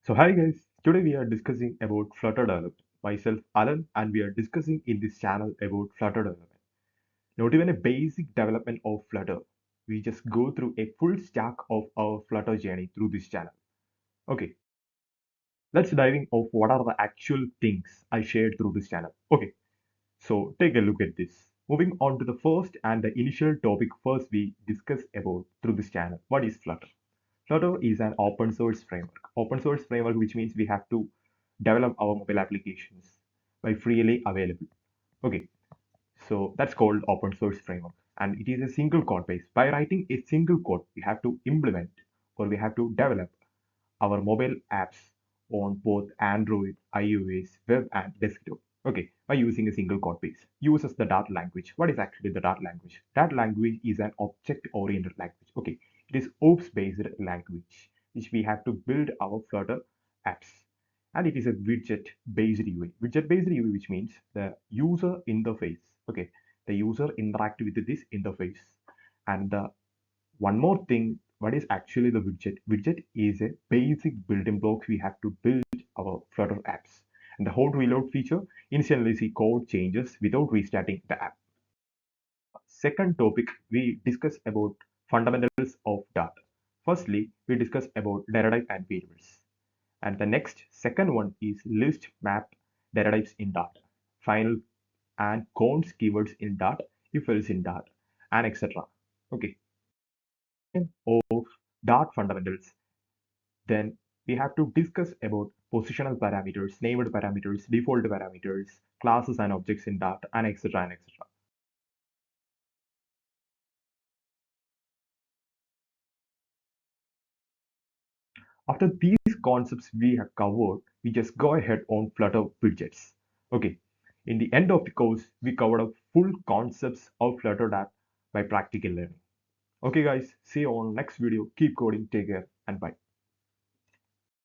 So hi guys, today we are discussing about Flutter development. Myself Alan and we are discussing in this channel about Flutter development. Not even a basic development of Flutter. We just go through a full stack of our Flutter journey through this channel. Okay, let's diving off what are the actual things I shared through this channel. Okay, so take a look at this. Moving on to the first and the initial topic first we discuss about through this channel. What is Flutter? Flutter is an open source framework. Open source framework, which means we have to develop our mobile applications by freely available. Okay, so that's called open source framework, and it is a single code base. By writing a single code, we have to implement or we have to develop our mobile apps on both Android, iOS, web, and desktop. Okay, by using a single code base. Uses the Dart language. What is actually the Dart language? Dart language is an object-oriented language. Okay, it is OOPS-based language, which we have to build our Flutter apps. And it is a widget-based UI. Widget-based UI, which means the user interface. Okay, the user interact with this interface, and the one more thing, what is actually the widget? Widget is a basic building block we have to build our Flutter apps. And the hold reload feature instantly see code changes without restarting the app. Second topic, we discuss about fundamentals of Dart. Firstly, we discuss about data type and variables. And the next, second one is list map data types in Dart. Final and const keywords in Dart, if else in Dart, and etc. Okay. Of Dart fundamentals, then we have to discuss about positional parameters, named parameters, default parameters, classes and objects in Dart, and etc. and etc. After these concepts we have covered, we just go ahead on Flutter widgets. Okay. In the end of the course, we covered up full concepts of Flutter app by practical learning. Okay guys, see you on next video. Keep coding, take care, and bye.